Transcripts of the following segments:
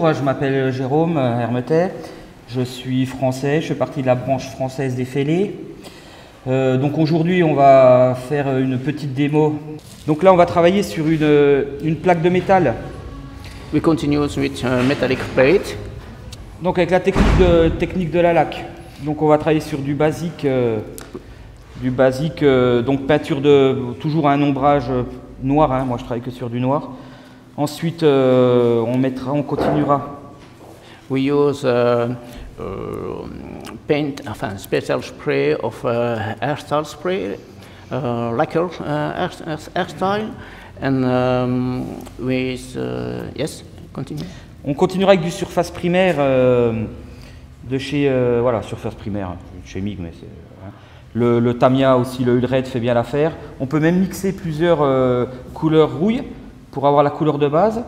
bonjour, je m'appelle Jérôme Hermetet, je suis français, je fais partie de la branche française des fêlés. Donc aujourd'hui on va faire une petite démo. Donc là on va travailler sur une plaque de métal. We continue with metallic plate. Donc avec la technique de la laque. Donc on va travailler sur du basique, donc peinture toujours un ombrage noir, hein, moi je travaille que sur du noir. Ensuite on continuera. We use paint, enfin special spray of hairstyle spray, lacquer hairstyle, and with yes, continue. On continuera avec du surface primaire de chez voilà, surface primaire, chez MIG, mais c'est le Tamiya aussi, le Ullred fait bien l'affaire. On peut même mixer plusieurs couleurs rouille pour avoir la couleur de base.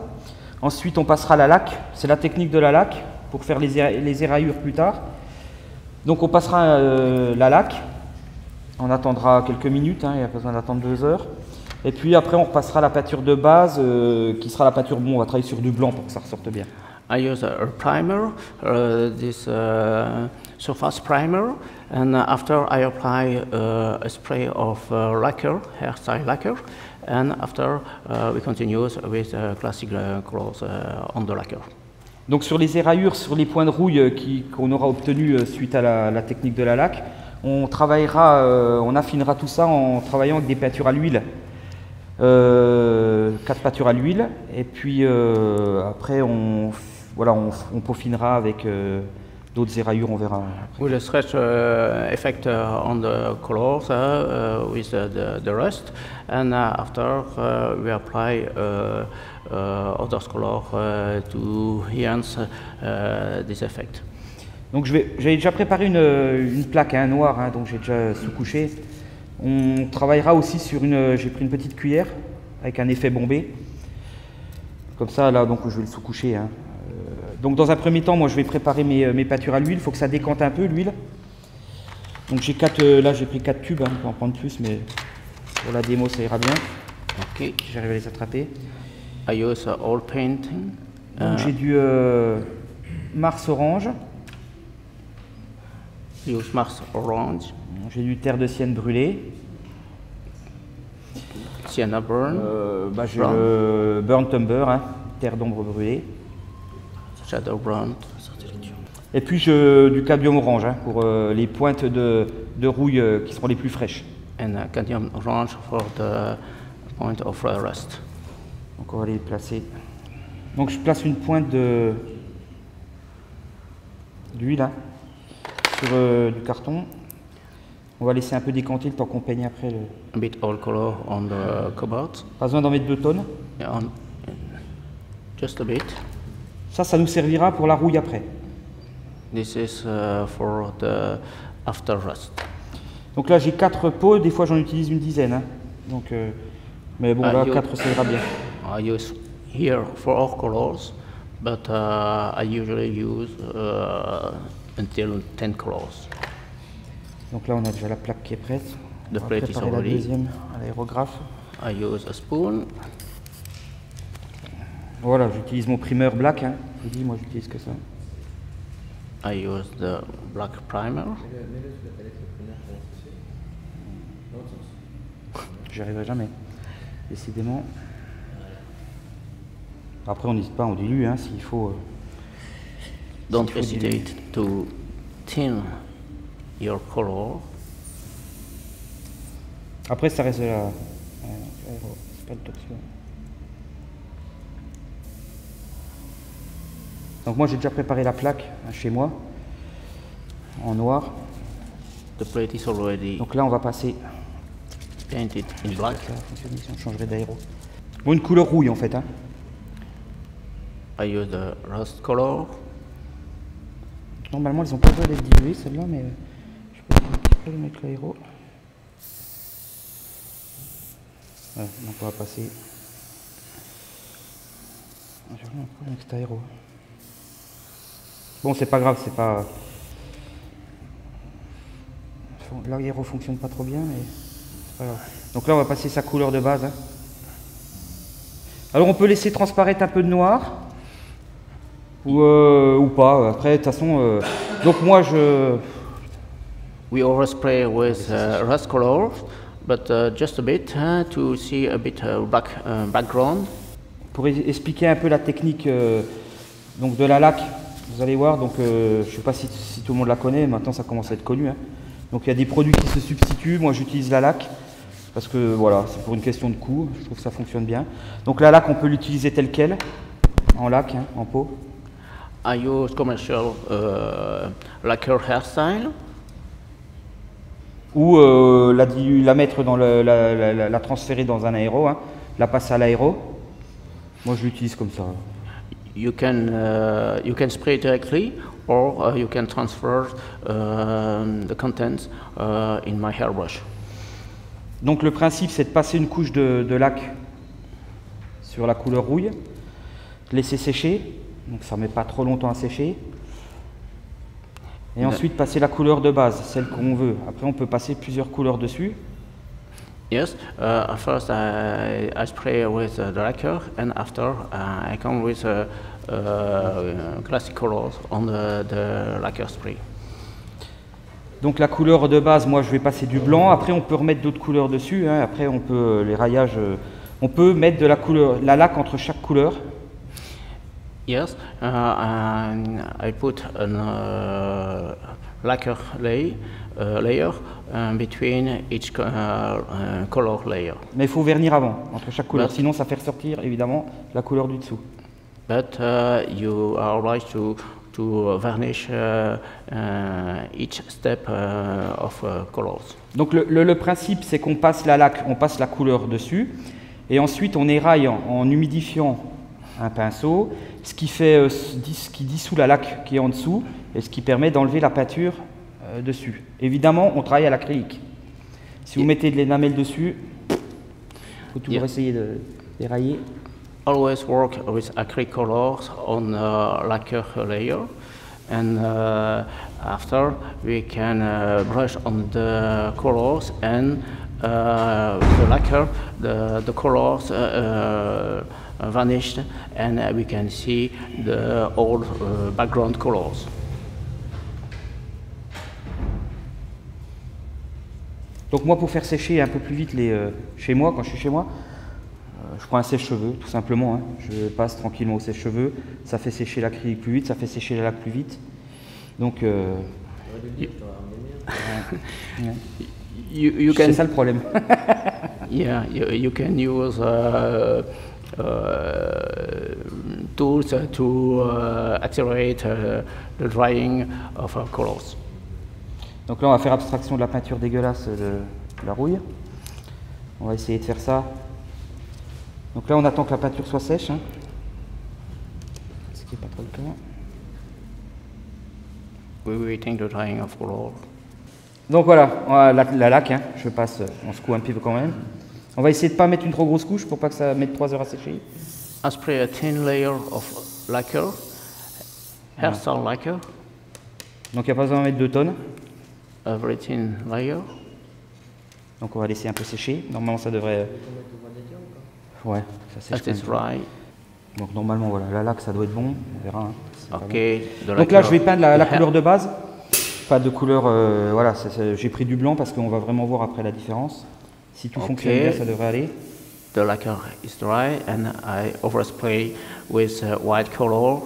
Ensuite on passera à la laque, c'est la technique de la laque pour faire les éraillures plus tard. Donc on passera la laque, on attendra quelques minutes, hein, il n'y a pas besoin d'attendre 2 heures. Et puis après on repassera la peinture de base qui sera la peinture, bon on va travailler sur du blanc pour que ça ressorte bien. I use a primer, this surface primer, and after I apply a spray of lacquer, hairstyle lacquer, and after we continue with classic colors on the lacquer. Donc sur les éraillures, sur les points de rouille qu'on aura obtenus suite à la technique de la laque, on travaillera, on affinera tout ça en travaillant avec des peintures à l'huile. 4 peintures à l'huile, et puis après on peaufinera avec d'autres éraillures, on verra. We'll stretch effect on the colors with the rest, and after we apply other colors to enhance this effect. Donc j'avais déjà préparé une plaque noire, hein, donc j'ai déjà sous-couché. On travaillera aussi sur j'ai pris une petite cuillère avec un effet bombé. Comme ça, là, donc je vais le sous-coucher. Hein. Donc dans un premier temps, moi je vais préparer mes peintures à l'huile. Il faut que ça décante un peu l'huile. Donc là j'ai pris 4 tubes, hein, on peut en prendre plus, mais pour la démo ça ira bien. Ok. J'arrive à les attraper. I use all painting. Donc j'ai du Mars orange. Use Mars orange. J'ai du terre de sienne brûlée. Sienna burn. J'ai le burnt umber, hein, terre d'ombre brûlée. Shadow burn. Et puis du cadmium orange, hein, pour les pointes de rouille qui seront les plus fraîches. And cadmium orange for the point of rust. Donc on va les placer. Donc je place une pointe d'huile hein, sur du carton. On va laisser un peu décanter le temps qu'on peigne après le... A bit all color on the cupboard. Pas besoin d'en mettre 2 tonnes. Just a bit. Ça nous servira pour la rouille après. This is for the after rust. Donc là j'ai 4 pots, des fois j'en utilise une dizaine. Hein. Donc, mais bon là 4 ça ira bien. I use here 4 colors, but I usually use until 10 colors. Donc là on a déjà la plaque qui est prête. The on va plate is préparer la already. deuxième à l'aérographe. I use a spoon. Voilà, j'utilise mon primeur black. Hein. Je vous dis, moi j'utilise que ça. I use the black primer. J'y arriverai jamais, décidément. Après on n'hésite pas, on dilue hein, s'il faut. Don't hesitate to thin your color. Après ça reste là. C'est pas le top celui-là. Donc moi j'ai déjà préparé la plaque hein, chez moi en noir. The plate is already. Donc là on va passer. Painted in black. Ça fonctionne si on changerait d'aéro. Bon, une couleur rouille en fait. Hein. I use the rust color. Normalement elles ont pas besoin d'être diluées celles-là, mais je peux un petit peu mettre l'aéro. Ouais, donc on va passer. J'ai vraiment un problème avec cet aéro. Bon, c'est pas grave, c'est pas. L'aéro fonctionne pas trop bien, mais c'est pas grave. Donc là, on va passer sa couleur de base. Hein. Alors, on peut laisser transparaître un peu de noir. ou pas. Après, de toute façon, donc moi We overspray with rust color, but just a bit to see a bit black background. pour expliquer un peu la technique donc de la laque, vous allez voir, donc je ne sais pas si tout le monde la connaît, maintenant ça commence à être connu. Hein. Donc il y a des produits qui se substituent, moi j'utilise la laque, parce que voilà, c'est pour une question de coût, je trouve que ça fonctionne bien. Donc la laque, on peut l'utiliser telle qu'elle, en laque, hein, en pot. I use commercial lacquer hairstyle. Ou la mettre dans la transférer dans un aéro, hein, la passer à l'aéro. Moi je l'utilise comme ça. You can spray directly, or you can transfer the contents in my hairbrush. Donc le principe c'est de passer une couche de laque sur la couleur rouille, de laisser sécher, donc ça ne met pas trop longtemps à sécher. Et ensuite passer la couleur de base, celle qu'on veut. Après on peut passer plusieurs couleurs dessus. Yes, at first I spray with the lacquer, and after I come with classic colors on the lacquer spray. Donc la couleur de base, moi je vais passer du blanc. Après on peut remettre d'autres couleurs dessus. Hein. Après on peut les raillages, on peut mettre de la laque entre chaque couleur. Yes, I put a lacquer layer between each color layer. Mais il faut vernir avant, entre chaque couleur, sinon ça fait ressortir évidemment la couleur du dessous. But you are obliged to varnish each step of colors. Donc le principe c'est qu'on passe la laque, on passe la couleur dessus, et ensuite on éraille en humidifiant un pinceau, ce qui dissout la laque qui est en dessous, et ce qui permet d'enlever la peinture dessus. Évidemment, on travaille à l'acrylique. Si vous mettez de l'énamel dessus, il faut toujours essayer de dérailler. Always work with acrylic colors on lacquer layer, and after we can brush on the colors, and the lacquer, the colors vanished, and we can see the old background colors. Donc moi, pour faire sécher un peu plus vite chez moi, quand je suis chez moi, je prends un sèche-cheveux, tout simplement. Hein. Je passe tranquillement au sèche-cheveux, ça fait sécher l'acrylique plus vite, ça fait sécher la laque plus vite. Donc, c'est ça le problème. Yeah, you can use tools to accelerate the drying of colors. Donc là, on va faire abstraction de la peinture dégueulasse de la rouille. On va essayer de faire ça. Donc là, on attend que la peinture soit sèche. Hein. Ce qui n'est pas trop le cas. We're waiting the drying of color. Donc voilà, la laque, hein. Je passe, on secoue un peu quand même. On va essayer de ne pas mettre une trop grosse couche pour pas que ça mette 3 heures à sécher. I spray a thin layer of lacquer, hairstyle lacquer. Donc il n'y a pas besoin de mettre 2 tonnes. A very thin layer. Donc on va laisser un peu sécher. Normalement ça devrait... Ouais, ça sèche. Dry. Donc normalement voilà, la laque ça doit être bon, on verra. Hein. Okay, bon. Donc là je vais peindre la couleur de base. Pas de couleur, voilà, j'ai pris du blanc parce qu'on va vraiment voir après la différence. Si tout fonctionne bien, ça devrait aller. The lacquer is dry and I overspray with white color,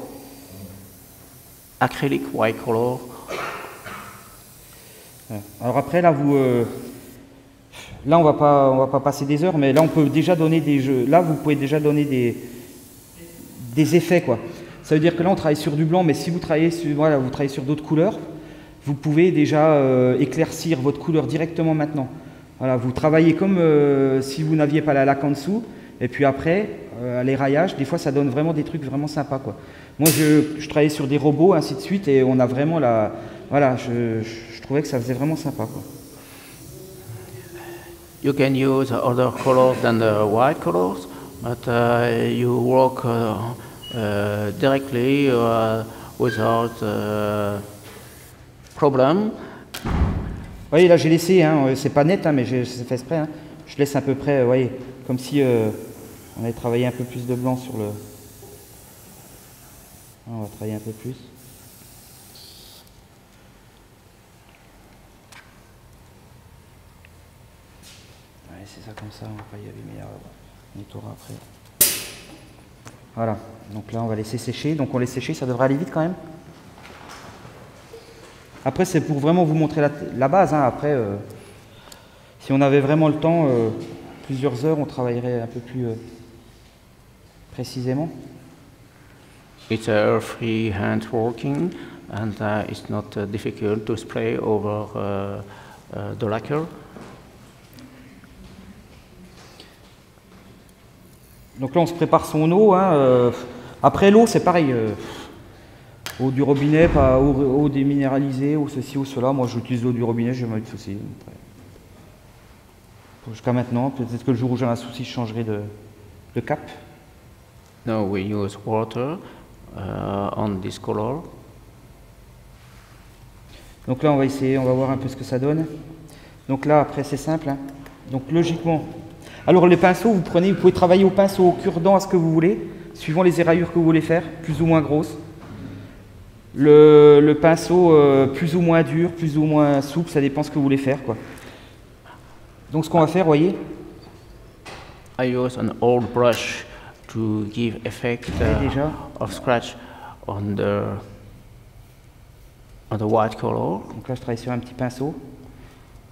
acrylic white color. Alors après là là on va pas passer des heures, mais là on peut déjà donner des jeux. Là vous pouvez déjà donner des effets quoi. Ça veut dire que là on travaille sur du blanc, mais si vous travaillez sur d'autres couleurs, vous pouvez déjà éclaircir votre couleur directement maintenant. Voilà, vous travaillez comme si vous n'aviez pas la laque en dessous, et puis après, les raillages, des fois ça donne vraiment des trucs vraiment sympas quoi. Moi je travaillais sur des robots, ainsi de suite, et on a vraiment voilà, je trouvais que ça faisait vraiment sympa quoi. You can use other colors than the white colors, but you work directly without problem. Oui, là j'ai laissé, hein, c'est pas net, hein, mais c'est fait exprès. Hein. Je laisse à peu près, voyez, comme si on avait travaillé un peu plus de blanc sur le... On va travailler un peu plus. Ouais, c'est ça comme ça, on va pas y abîmer, on nettoiera après. Voilà, donc là on va laisser sécher, donc on laisse sécher, ça devrait aller vite quand même. Après c'est pour vraiment vous montrer la base, hein. Après si on avait vraiment le temps, plusieurs heures, on travaillerait un peu plus précisément. It's a free-hand working, and it's not difficult to spray over the lacquer. Donc là on se prépare son eau, hein. Après l'eau c'est pareil, eau du robinet, pas eau déminéralisée, ou ceci ou cela. Moi j'utilise l'eau du robinet, j'ai jamais eu de soucis. Jusqu'à maintenant, peut-être que le jour où j'ai un souci, je changerai de cap. Now we use water on this color. Donc là on va essayer, on va voir un peu ce que ça donne. Donc là après c'est simple, hein. Donc logiquement, alors les pinceaux vous pouvez travailler au pinceau, au cure-dent, à ce que vous voulez, suivant les éraillures que vous voulez faire, plus ou moins grosses. Le pinceau plus ou moins dur, plus ou moins souple, ça dépend ce que vous voulez faire, quoi. Donc ce qu'on va faire, voyez. I use an old brush to give effect of scratch on the white color. Donc là je travaille sur un petit pinceau.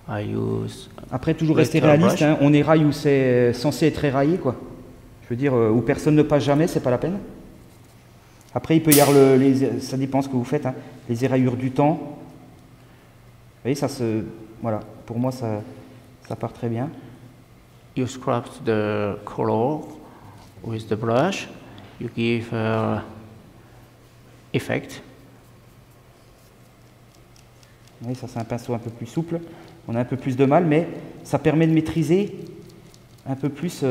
I use après toujours rester réaliste, hein. On éraille où c'est censé être éraillé, quoi. Je veux dire où personne ne passe jamais, c'est pas la peine. Après il peut y avoir ça dépend ce que vous faites, hein. Les éraillures du temps. Vous voyez ça se, voilà, pour moi ça part très bien. You scrub the color with the brush. You give effect. Oui, ça c'est un pinceau un peu plus souple. On a un peu plus de mal, mais ça permet de maîtriser un peu plus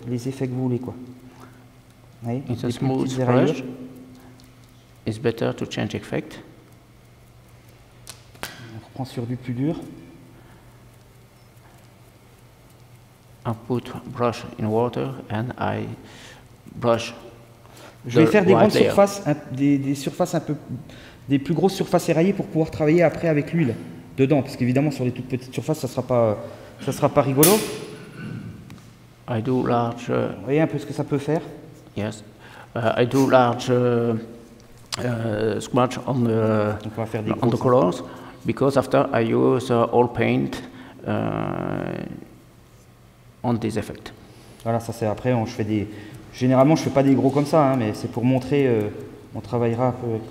les effets que vous voulez, quoi. Oui, it's a smooth brush. It's better to change effect. On reprend sur du plus dur. I put brush in water and I brush. Je vais faire des grandes surfaces, des surfaces un peu, des plus grosses surfaces éraillées pour pouvoir travailler après avec l'huile dedans, parce qu'évidemment sur les toutes petites surfaces ça sera pas rigolo. I do large. Vous voyez un peu ce que ça peut faire. Yes, I do large scratch on the colors because after I use all paint on this effect. Voilà, ça c'est après. Je fais des. Généralement, je fais pas des gros comme ça, hein, mais c'est pour montrer. On travaillera un peu avec.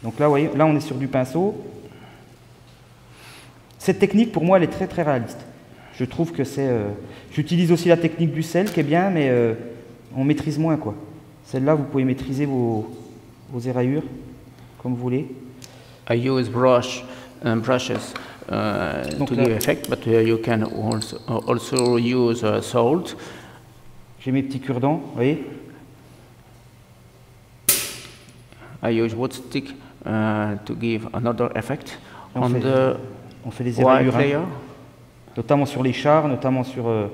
Donc là, vous voyez, là on est sur du pinceau. Cette technique, pour moi, elle est très très réaliste. Je trouve que c'est. J'utilise aussi la technique du sel, qui est bien, mais on maîtrise moins, quoi. Celle-là, vous pouvez maîtriser vos éraillures comme vous voulez. I use brushes to give effect, but you can also use salt. J'ai mes petits cure-dents, vous voyez. I use wood stick to give another effect on fait les white éraillures, layer. hein, notamment sur les chars, notamment sur, vous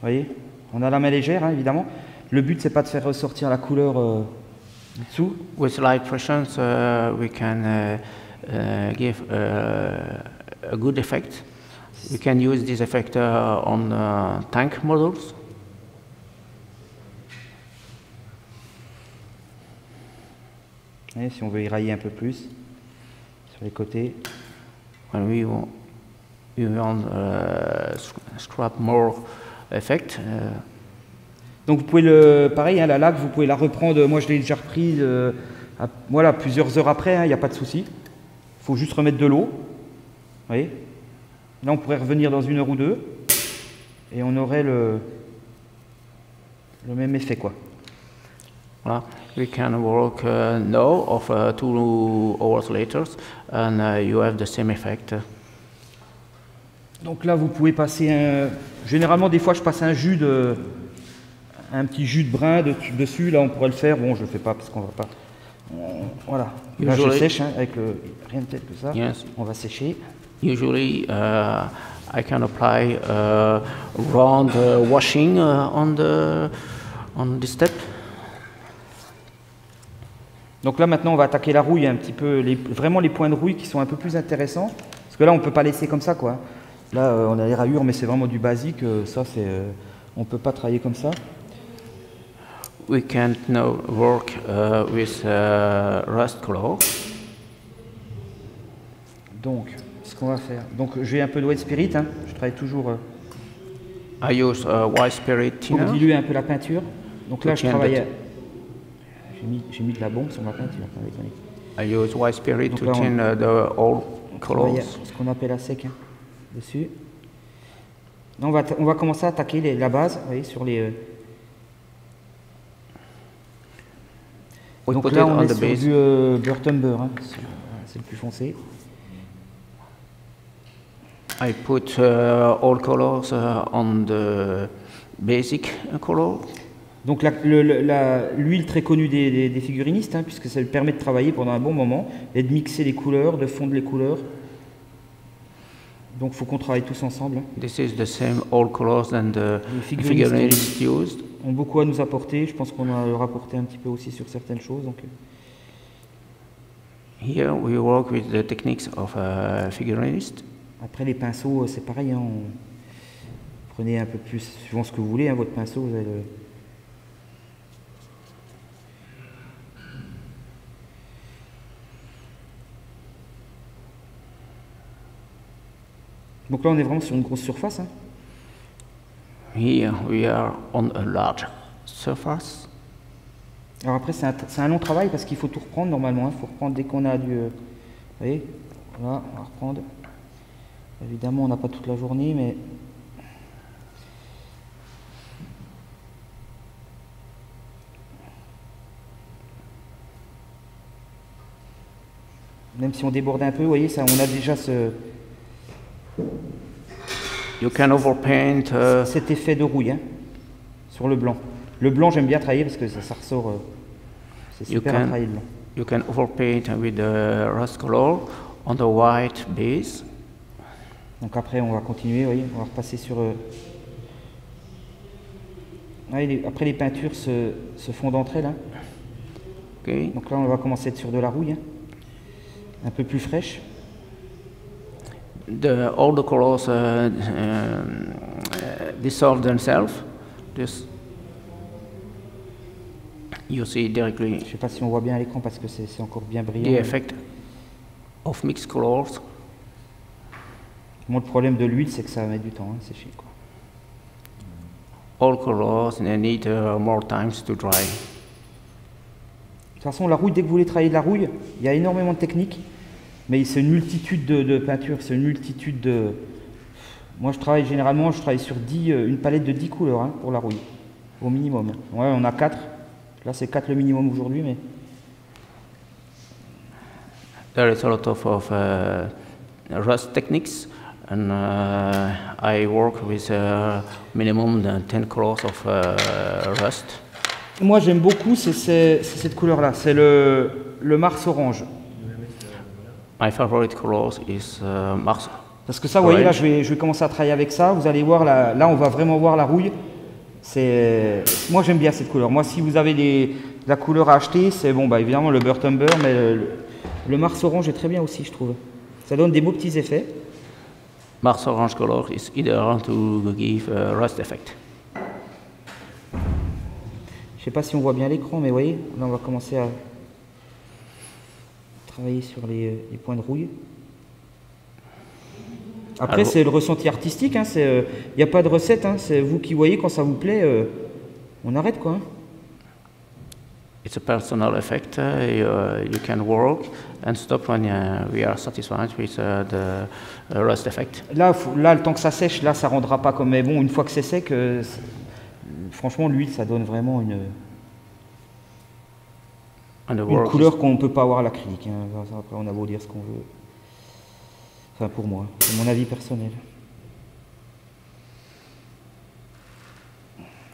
voyez, on a la main légère, hein, évidemment. Le but c'est pas de faire ressortir la couleur du dessous. With light pressures, we can give a good effect. We can use this effect on tank models. Et si on veut érailler un peu plus sur les côtés. When we want scrub more effect. Donc vous pouvez pareil, hein, la laque, vous pouvez la reprendre. Moi je l'ai déjà reprise, voilà, plusieurs heures après, il n'y a pas de souci. Il faut juste remettre de l'eau. Vous voyez. Là on pourrait revenir dans 1 heure ou 2 et on aurait le même effet, quoi. Voilà. We can work now of 2 hours later and you have the same effect. Donc là vous pouvez passer généralement des fois je passe un petit jus de brin dessus. Là on pourrait le faire, bon je le fais pas parce qu'on va pas. Voilà. Là je sèche, hein, avec rien de tel que ça. Yes. On va sécher. Usually I can apply round washing on this step. Donc là maintenant on va attaquer la rouille un petit peu, vraiment les points de rouille qui sont un peu plus intéressants. Parce que là on ne peut pas laisser comme ça quoi. Là on a les rayures mais c'est vraiment du basique, ça c'est, on ne peut pas travailler comme ça. We can't now work with rust color. Donc ce qu'on va faire, donc j'ai un peu de white spirit, hein. Je travaille toujours I use white spirit pour thinner. diluer un peu la peinture. Donc là je Ok, travaille, j'ai mis de la bombe sur ma peinture. I use white spirit Donc to là, thin the old Travailler colors. ce qu'on appelle à sec, hein, dessus. Là, on va commencer à attaquer la base, vous voyez, sur les... We Donc put là it on on est the sur base. du Burtumber, hein. C'est le plus foncé. I put all colors on the basic color. Donc l'huile très connue des figurinistes, hein, puisque ça lui permet de travailler pendant un bon moment et de mixer les couleurs, de fondre les couleurs. Donc il faut qu'on travaille tous ensemble, hein. This is the same all colors than the Les figurinistes figurines used. ont beaucoup à nous apporter. Je pense qu'on a leur apporté un petit peu aussi sur certaines choses. Donc, Here we work with the techniques of a figurinist. après les pinceaux, c'est pareil, hein, prenez un peu plus, suivant ce que vous voulez, hein, votre pinceau, vous avez Donc là on est vraiment sur une grosse surface, hein. Here we are on a large surface. Alors après c'est un long travail parce qu'il faut tout reprendre normalement, il faut reprendre dès qu'on a du... vous voyez, voilà, on va reprendre. Évidemment on n'a pas toute la journée mais... Même si on déborde un peu, vous voyez, ça, on a déjà You can overpaint. cet effet de rouille, hein, sur le blanc. Le blanc j'aime bien travailler parce que ça ressort, c'est super à travailler le blanc. You can overpaint with the rust color on the white base. Donc après on va continuer, vous voyez, on va repasser sur... après les peintures se fondent entre elles, hein. Okay. Donc là on va commencer à être sur de la rouille, hein, un peu plus fraîche. All the colors dissolve themselves. This you see directly Je sais pas si on voit bien à l'écran parce que c'est encore bien the brillant. effect of mixed colors. Moi le problème de l'huile c'est que ça met du temps, hein, c'est chiant quoi. All colors they need more times to dry. De toute façon la rouille, dès que vous voulez travailler de la rouille, il y a énormément de techniques. Mais c'est une multitude de peintures, c'est une multitude de... Moi je travaille sur une palette de 10 couleurs, hein, pour la rouille, au minimum. Ouais, on a 4, là c'est 4 le minimum aujourd'hui, mais... There is a lot of rust techniques, and I work with minimum 10 colors of rust. Moi j'aime beaucoup, c'est cette couleur-là, c'est le Mars orange. My favorite colors is Mars. Parce que ça, vous voyez, là, je vais commencer à travailler avec ça. Vous allez voir, là, on va vraiment voir la rouille. Moi, j'aime bien cette couleur. Moi, si vous avez la couleur à acheter, c'est bon, bah, évidemment, le Burtumber, mais le Mars orange est très bien aussi, je trouve. Ça donne des beaux petits effets. Mars orange color is ideal to give a rust effect. Je sais pas si on voit bien l'écran, mais vous voyez, là, on va commencer à travailler sur les points de rouille. Après, c'est le ressenti artistique, hein, il n'y a pas de recette, hein, c'est vous qui voyez quand ça vous plaît, on arrête quoi. Hein. It's a personal effect. You can work and stop when we are satisfied with the rust effect. Là, le temps que ça sèche, là, ça rendra pas comme... Mais bon, une fois que c'est sec, franchement, l'huile, ça donne vraiment une couleur qu'on ne peut pas avoir à l'acrylique. Hein. Après, on a beau dire ce qu'on veut. Enfin, pour moi, c'est mon avis personnel.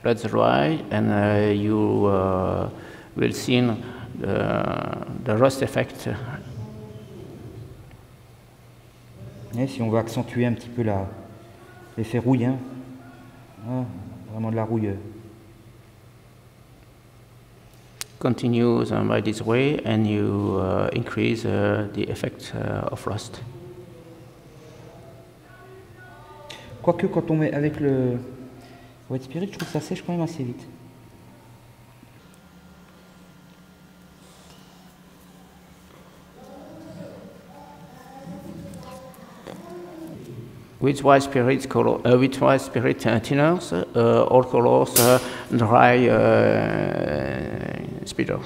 Let's dry, and you will see the rust effect. Et si on veut accentuer un petit peu l'effet rouille, hein. Ah, vraiment de la rouille. continue by this way and you increase the effect of rust. Quoique quand on met avec le White Spirit, je trouve que ça sèche quand même assez vite. With white spirit thinners, all colors dry speeder.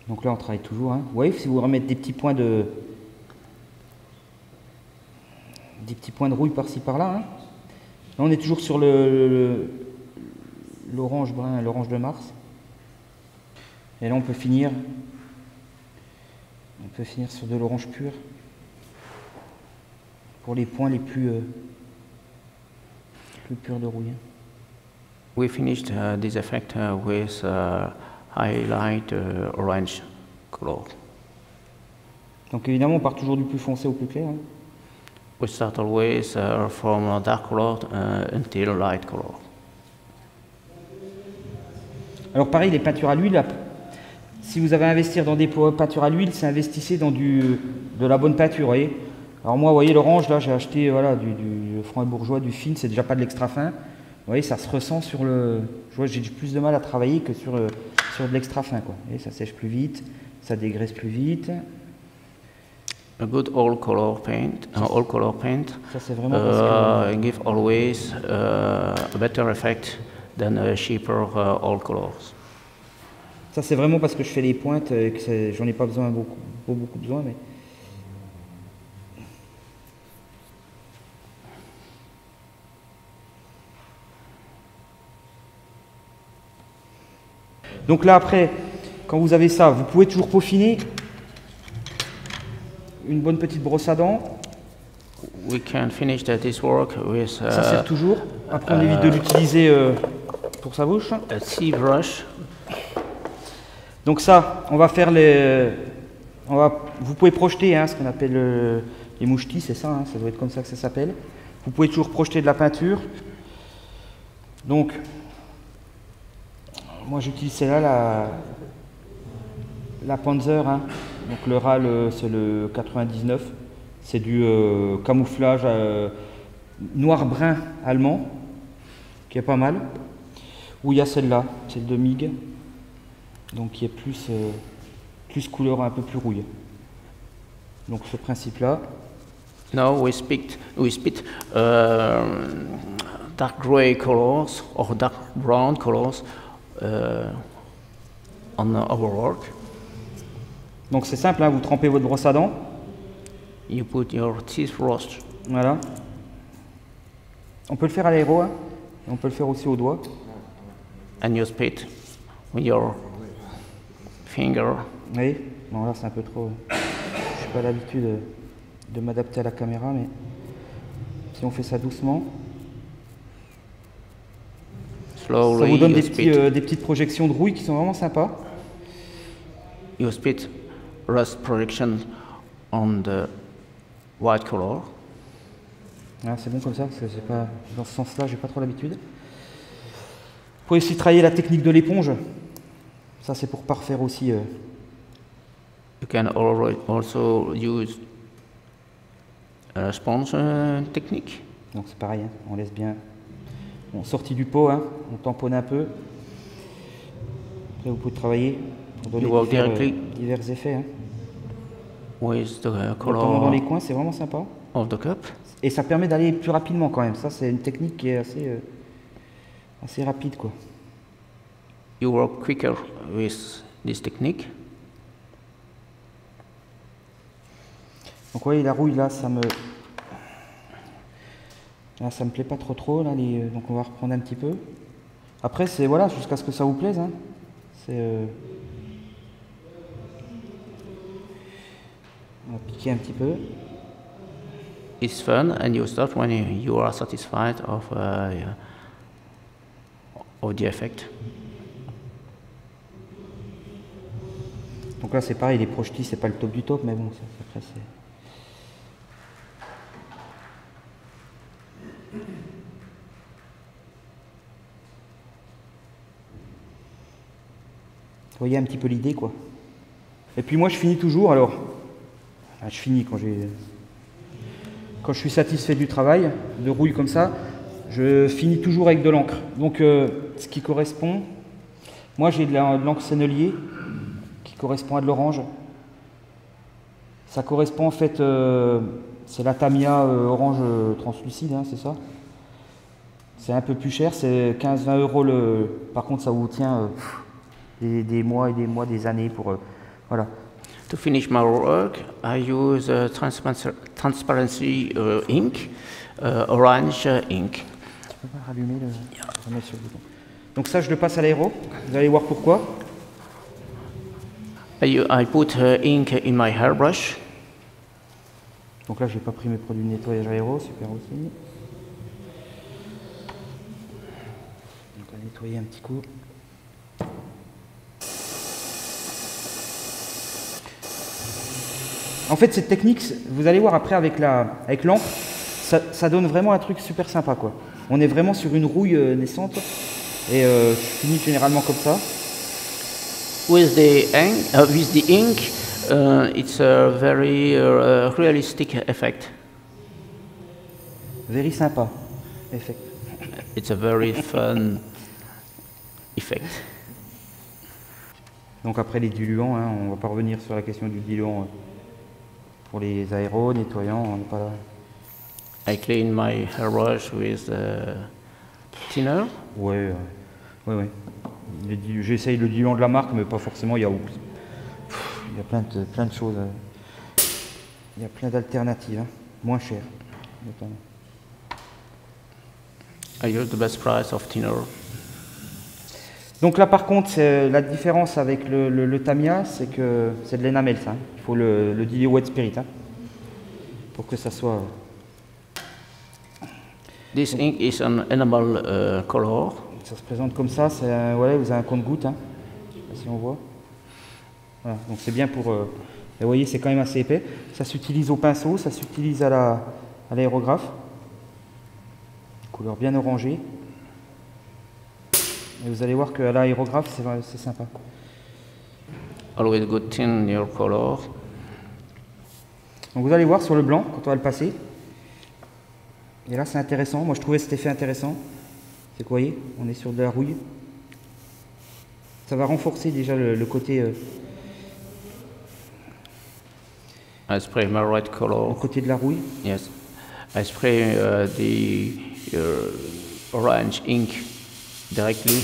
Donc là on travaille toujours. Hein. Vous voyez, si vous remettez des petits points de rouille par-ci par-là. Hein. Là on est toujours sur l'orange brun, l'orange de Mars. Et là on peut finir sur de l'orange pur pour les points les plus purs de rouille. We finished this effect with highlight orange color. Donc évidemment on part toujours du plus foncé au plus clair. Hein. We start always from dark color until light color. Alors pareil, les peintures à l'huile, si vous avez à investir dans des peintures à l'huile, c'est investissez dans de la bonne peinture, voyez. Alors moi, vous voyez l'orange, là j'ai acheté voilà, du franc et bourgeois, du fin, c'est déjà pas de l'extra fin. Vous voyez, ça se ressent sur le... Je vois, j'ai plus de mal à travailler que sur de l'extra fin, quoi. Et ça sèche plus vite, ça dégraisse plus vite. A good all color paint, ça c'est vraiment parce que... give always a better effect than a cheaper all colors. Ça c'est vraiment parce que je fais les pointes et que j'en ai pas besoin beaucoup besoin, mais... Donc là après, quand vous avez ça, vous pouvez toujours peaufiner. Une bonne petite brosse à dents. We can finish this work with, ça sert toujours. Après on évite de l'utiliser pour sa bouche. A sieve brush. Donc ça, on va faire vous pouvez projeter hein, ce qu'on appelle les mouchetis, c'est ça, hein, ça doit être comme ça que ça s'appelle. Vous pouvez toujours projeter de la peinture. Donc, moi j'utilise celle-là, la Panzer. Hein. Donc le RAL, c'est le 99. C'est du camouflage noir-brun allemand, qui est pas mal. Ou il y a celle-là, celle de MIG. Donc qui est plus couleur un peu plus rouille. Donc ce principe-là. Now we spit dark gray colors or dark brown colors on our work. Donc c'est simple, hein, vous trempez votre brosse à dents. You put your teeth brush. Voilà. On peut le faire à l'aéro, hein, et on peut le faire aussi au doigt. And you spit with your finger. Oui, bon là c'est un peu trop. Je n'ai pas l'habitude de m'adapter à la caméra, mais si on fait ça doucement, slowly, ça vous donne des petites projections de rouille qui sont vraiment sympas. You spit rust projection on the white color. Ah, c'est bon comme ça, parce que c'est pas dans ce sens-là, j'ai pas trop l'habitude. Vous pouvez aussi travailler la technique de l'éponge. Ça c'est pour parfaire aussi. You can also use a sponge technique. Donc c'est pareil, hein, on laisse bien. On sortit du pot, hein, on tamponne un peu. Après vous pouvez travailler pour donner divers effets. Hein. With the color notamment dans les coins, c'est vraiment sympa. Of the cup. Et ça permet d'aller plus rapidement quand même. Ça c'est une technique qui est assez rapide quoi. You work quicker with this technique. Donc vous voyez la rouille là, ça me plaît pas trop là, donc on va reprendre un petit peu. Après c'est voilà, jusqu'à ce que ça vous plaise. Hein. On va piquer un petit peu. It's fun and you start when you are satisfied of the effect. Donc là c'est pareil, les projetis c'est pas le top du top, mais bon, après c'est... Vous voyez un petit peu l'idée, quoi. Et puis moi, je finis toujours, alors, je finis quand je suis satisfait du travail, de rouille comme ça, je finis toujours avec de l'encre. Donc, ce qui correspond, moi j'ai de l'encre sennelier qui correspond à de l'orange. Ça correspond en fait, c'est la Tamiya orange translucide, hein, c'est ça. C'est un peu plus cher, c'est 15-20 euros le. Par contre, ça vous tient des mois et des mois, des années pour. Voilà. To finish my work, I use transparency ink, orange ink. Tu peux pas rallumer remettre sur le bouton. Donc ça, je le passe à l'aéro. Vous allez voir pourquoi. I put ink in my hairbrush. Donc là, j'ai pas pris mes produits de nettoyage aéro, super aussi. Donc on va nettoyer un petit coup. En fait, cette technique, vous allez voir après avec l'encre, ça donne vraiment un truc super sympa, quoi. On est vraiment sur une rouille naissante et je finis généralement comme ça. With the ink, it's a very realistic effect. Very sympa, effect. It's a very fun effect. Donc après les diluants, hein, on ne va pas revenir sur la question du diluant pour les aéros, nettoyants, on n'est pas là. I clean my hairbrush with thinner. Ouais. J'essaye le diluant de la marque, mais pas forcément. Il y a plein de choses. Il y a plein d'alternatives, hein, moins chères, notamment. I use the best price of thinner. Donc là, par contre, la différence avec le Tamiya, c'est que c'est de l'énamel, ça. Hein. Il faut le diluer wet spirit, hein, pour que ça soit. This ink is an enamel color. Ça se présente comme ça. Ouais, vous avez un compte-goutte, hein. Je sais pas si on voit. Voilà, donc c'est bien pour. Vous voyez, c'est quand même assez épais. Ça s'utilise au pinceau, ça s'utilise à l'aérographe. Couleur bien orangée. Et vous allez voir qu'à l'aérographe, c'est sympa. Always good thin your color. Donc vous allez voir sur le blanc, quand on va le passer. Et là, c'est intéressant. Moi, je trouvais cet effet intéressant. C'est que vous voyez, on est sur de la rouille. Ça va renforcer déjà le côté. I spray my red color. Le côté de la rouille. Yes. I spray the orange ink directly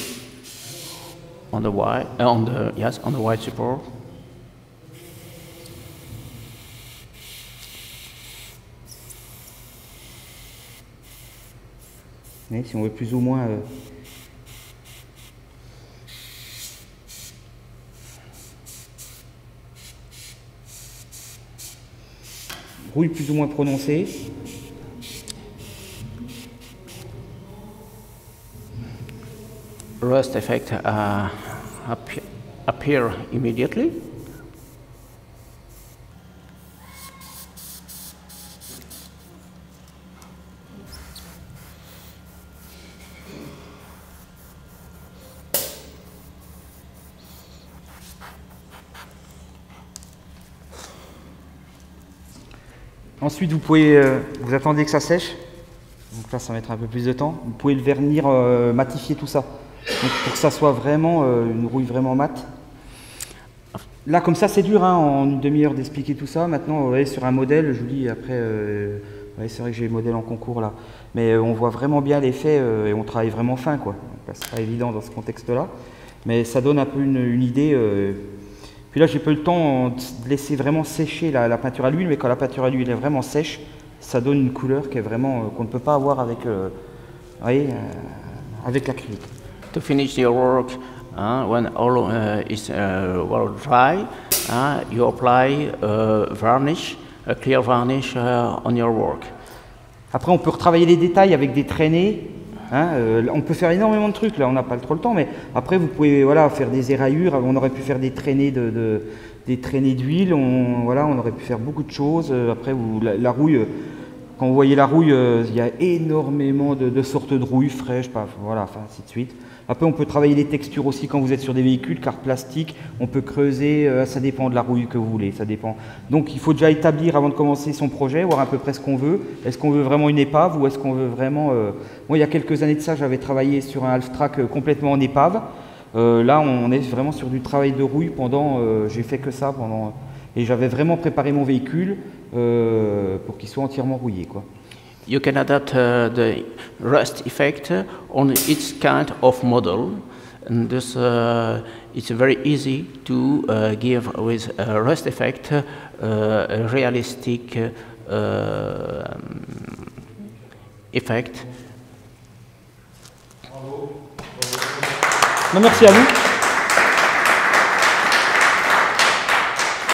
on the white, on the white support. Mais si on veut plus ou moins rouille plus ou moins prononcée. Rust effect appear immediately. Ensuite, vous pouvez, vous attendez que ça sèche. Donc là, ça va mettre un peu plus de temps. Vous pouvez le vernir, matifier tout ça. Donc, pour que ça soit vraiment une rouille vraiment mate. Là, comme ça, c'est dur, hein, en une demi-heure d'expliquer tout ça. Maintenant, vous voyez, sur un modèle, je vous dis après, ouais, c'est vrai que j'ai le modèle en concours là. Mais on voit vraiment bien l'effet et on travaille vraiment fin, quoi. C'est pas évident dans ce contexte-là. Mais ça donne un peu une idée. Puis là, j'ai pas eu le temps de laisser vraiment sécher la peinture à l'huile, mais quand la peinture à l'huile est vraiment sèche, ça donne une couleur qui est vraiment qu'on ne peut pas avoir avec, avec l'acrylique. To finish your work, when all is well dry, you apply varnish, a clear varnish on your work. Après, on peut retravailler les détails avec des traînées. Hein, on peut faire énormément de trucs, là on n'a pas trop le temps, mais après vous pouvez faire des éraillures, on aurait pu faire des traînées d'huile, on aurait pu faire beaucoup de choses. Après la rouille, Quand vous voyez la rouille, il y a énormément de sortes de rouille fraîches, voilà, enfin, ainsi de suite. Après, on peut travailler les textures aussi quand vous êtes sur des véhicules, car plastique, on peut creuser, ça dépend de la rouille que vous voulez, ça dépend. Donc, il faut déjà établir avant de commencer son projet, voir à peu près ce qu'on veut. Est-ce qu'on veut vraiment une épave ou est-ce qu'on veut vraiment... Moi, il y a quelques années de ça, j'avais travaillé sur un half-track complètement en épave. Là, on est vraiment sur du travail de rouille pendant... j'ai fait que ça pendant... Et j'avais vraiment préparé mon véhicule pour qu'il soit entièrement rouillé, quoi. You can adapt the rust effect on each kind of model, and this it's very easy to give with a rust effect a realistic effect. Non, merci à vous.